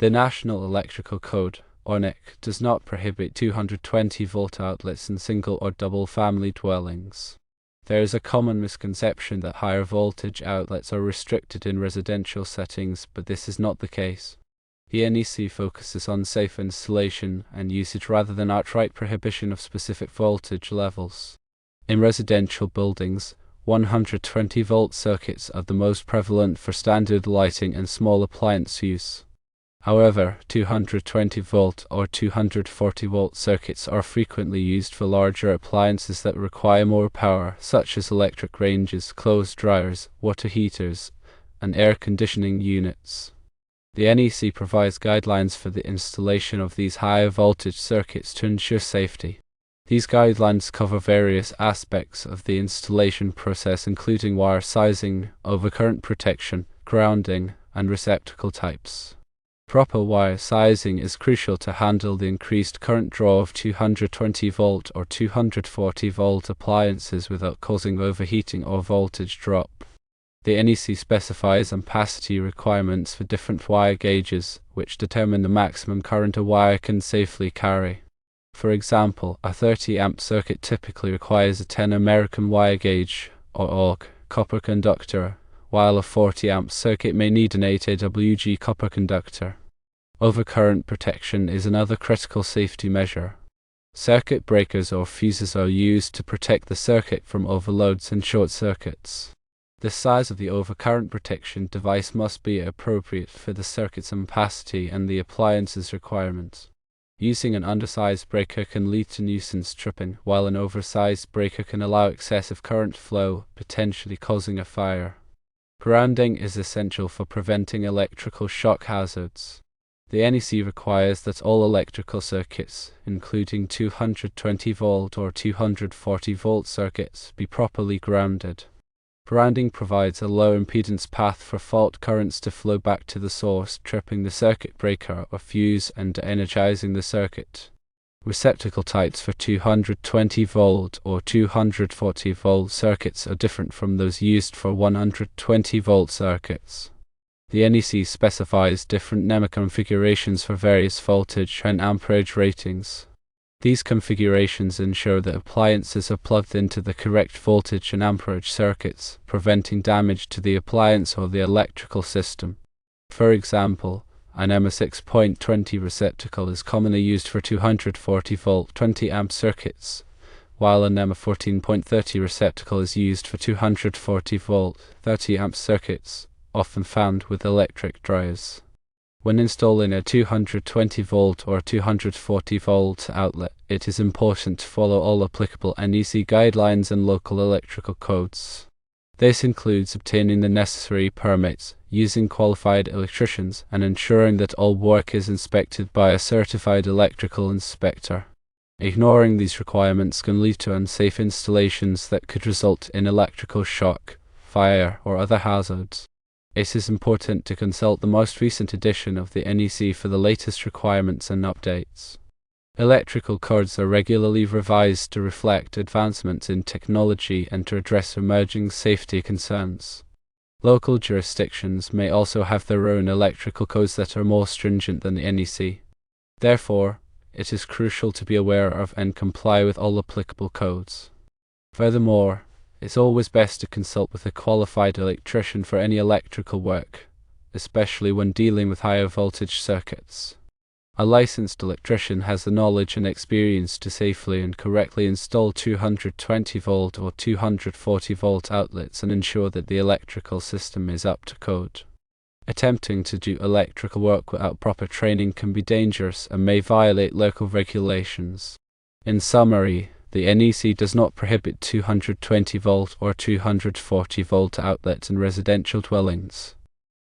The National Electrical Code, or NEC, does not prohibit 220-volt outlets in single or double-family dwellings. There is a common misconception that higher voltage outlets are restricted in residential settings, but this is not the case. The NEC focuses on safe installation and usage rather than outright prohibition of specific voltage levels. In residential buildings, 120-volt circuits are the most prevalent for standard lighting and small appliance use. However, 220-volt or 240-volt circuits are frequently used for larger appliances that require more power, such as electric ranges, clothes dryers, water heaters, and air conditioning units. The NEC provides guidelines for the installation of these higher voltage circuits to ensure safety. These guidelines cover various aspects of the installation process, including wire sizing, overcurrent protection, grounding, and receptacle types. Proper wire sizing is crucial to handle the increased current draw of 220-volt or 240-volt appliances without causing overheating or voltage drop. The NEC specifies ampacity requirements for different wire gauges, which determine the maximum current a wire can safely carry. For example, a 30-amp circuit typically requires a 10 American wire gauge, or AUG, copper conductor, while a 40-amp circuit may need an 8 AWG copper conductor. Overcurrent protection is another critical safety measure. Circuit breakers or fuses are used to protect the circuit from overloads and short circuits. The size of the overcurrent protection device must be appropriate for the circuit's ampacity and the appliance's requirements. Using an undersized breaker can lead to nuisance tripping, while an oversized breaker can allow excessive current flow, potentially causing a fire. Grounding is essential for preventing electrical shock hazards. The NEC requires that all electrical circuits, including 220-volt or 240-volt circuits, be properly grounded. Grounding provides a low impedance path for fault currents to flow back to the source, tripping the circuit breaker or fuse and energizing the circuit. Receptacle types for 220-volt or 240-volt circuits are different from those used for 120-volt circuits. The NEC specifies different NEC configurations for various voltage and amperage ratings. These configurations ensure that appliances are plugged into the correct voltage and amperage circuits, preventing damage to the appliance or the electrical system. For example, an NEC 6.20 receptacle is commonly used for 240-volt 20-amp circuits, while a NEC 14.30 receptacle is used for 240-volt 30-amp circuits, often found with electric dryers. When installing a 220-volt or 240-volt outlet, it is important to follow all applicable NEC guidelines and local electrical codes. This includes obtaining the necessary permits, using qualified electricians, and ensuring that all work is inspected by a certified electrical inspector. Ignoring these requirements can lead to unsafe installations that could result in electrical shock, fire, or other hazards. It is important to consult the most recent edition of the NEC for the latest requirements and updates. Electrical codes are regularly revised to reflect advancements in technology and to address emerging safety concerns. Local jurisdictions may also have their own electrical codes that are more stringent than the NEC. Therefore, it is crucial to be aware of and comply with all applicable codes. Furthermore, it's always best to consult with a qualified electrician for any electrical work, especially when dealing with higher voltage circuits. A licensed electrician has the knowledge and experience to safely and correctly install 220-volt or 240-volt outlets and ensure that the electrical system is up to code. Attempting to do electrical work without proper training can be dangerous and may violate local regulations. In summary, the NEC does not prohibit 220-volt or 240-volt outlets in residential dwellings.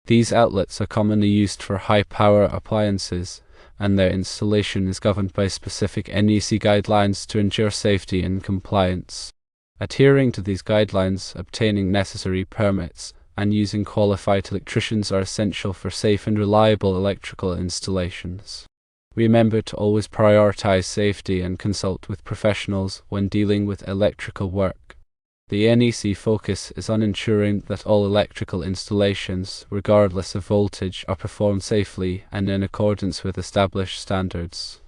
These outlets are commonly used for high-power appliances, and their installation is governed by specific NEC guidelines to ensure safety and compliance. Adhering to these guidelines, obtaining necessary permits, and using qualified electricians are essential for safe and reliable electrical installations. Remember to always prioritize safety and consult with professionals when dealing with electrical work. The NEC focus is on ensuring that all electrical installations, regardless of voltage, are performed safely and in accordance with established standards.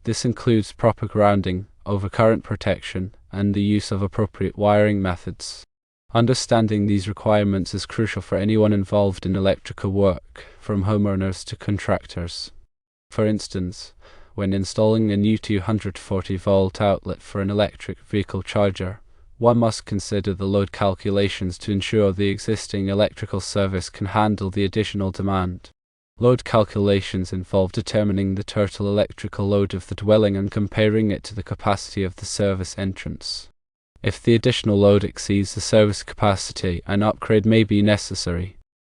This includes proper grounding, overcurrent protection, and the use of appropriate wiring methods. Understanding these requirements is crucial for anyone involved in electrical work, from homeowners to contractors. For instance, when installing a new 240-volt outlet for an electric vehicle charger, one must consider the load calculations to ensure the existing electrical service can handle the additional demand. Load calculations involve determining the total electrical load of the dwelling and comparing it to the capacity of the service entrance. If the additional load exceeds the service capacity, an upgrade may be necessary.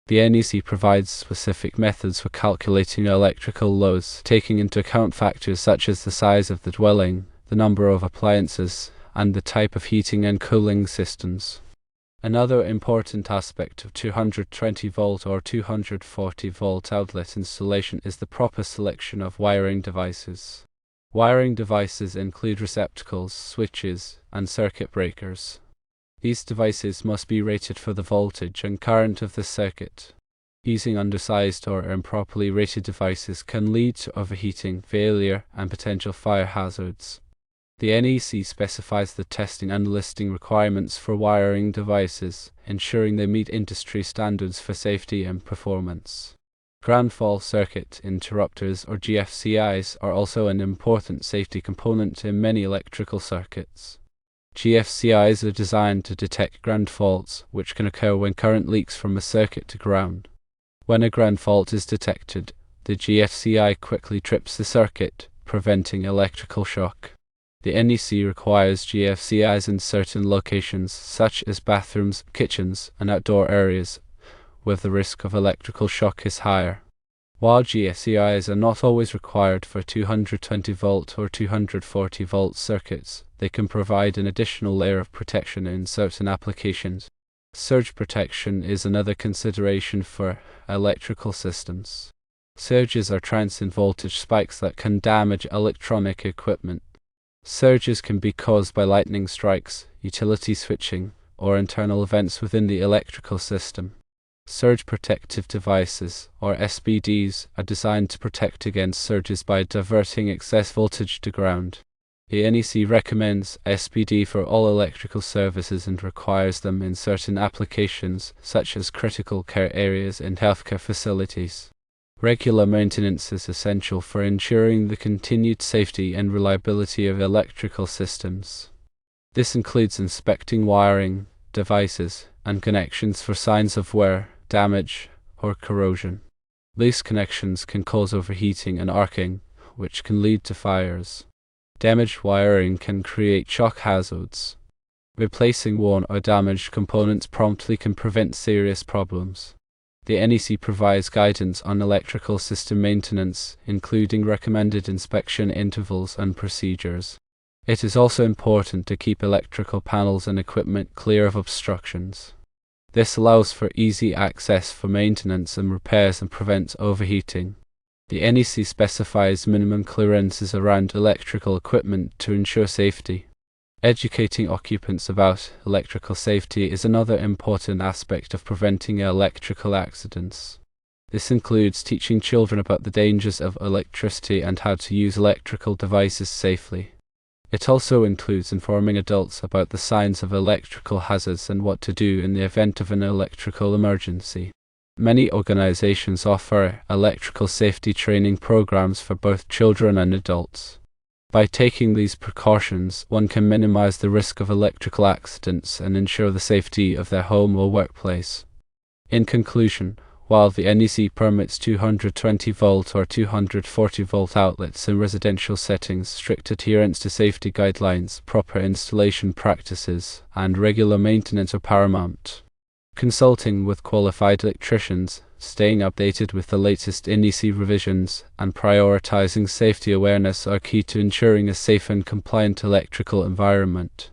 The NEC provides specific methods for calculating electrical loads, taking into account factors such as the size of the dwelling, the number of appliances, and the type of heating and cooling systems. Another important aspect of 220-volt or 240-volt outlet installation is the proper selection of wiring devices. Wiring devices include receptacles, switches, and circuit breakers. These devices must be rated for the voltage and current of the circuit. Using undersized or improperly rated devices can lead to overheating, failure, and potential fire hazards. The NEC specifies the testing and listing requirements for wiring devices, ensuring they meet industry standards for safety and performance. Ground fault circuit interrupters or GFCIs are also an important safety component in many electrical circuits. GFCIs are designed to detect ground faults, which can occur when current leaks from a circuit to ground. When a ground fault is detected, the GFCI quickly trips the circuit, preventing electrical shock. The NEC requires GFCIs in certain locations, such as bathrooms, kitchens, and outdoor areas, where the risk of electrical shock is higher. While GFCIs are not always required for 220-volt or 240-volt circuits, they can provide an additional layer of protection in certain applications. Surge protection is another consideration for electrical systems. Surges are transient voltage spikes that can damage electronic equipment. Surges can be caused by lightning strikes, utility switching, or internal events within the electrical system. Surge protective devices, or SPDs, are designed to protect against surges by diverting excess voltage to ground. The NEC recommends SPD for all electrical services and requires them in certain applications, such as critical care areas and healthcare facilities. Regular maintenance is essential for ensuring the continued safety and reliability of electrical systems. This includes inspecting wiring, devices, and connections for signs of wear, damage, or corrosion. Loose connections can cause overheating and arcing, which can lead to fires. Damaged wiring can create shock hazards. Replacing worn or damaged components promptly can prevent serious problems. The NEC provides guidance on electrical system maintenance, including recommended inspection intervals and procedures. It is also important to keep electrical panels and equipment clear of obstructions. This allows for easy access for maintenance and repairs and prevents overheating. The NEC specifies minimum clearances around electrical equipment to ensure safety. Educating occupants about electrical safety is another important aspect of preventing electrical accidents. This includes teaching children about the dangers of electricity and how to use electrical devices safely. It also includes informing adults about the signs of electrical hazards and what to do in the event of an electrical emergency. Many organizations offer electrical safety training programs for both children and adults. By taking these precautions, one can minimize the risk of electrical accidents and ensure the safety of their home or workplace. In conclusion, while the NEC permits 220-volt or 240-volt outlets in residential settings, strict adherence to safety guidelines, proper installation practices, and regular maintenance are paramount. Consulting with qualified electricians, staying updated with the latest NEC revisions, and prioritizing safety awareness are key to ensuring a safe and compliant electrical environment.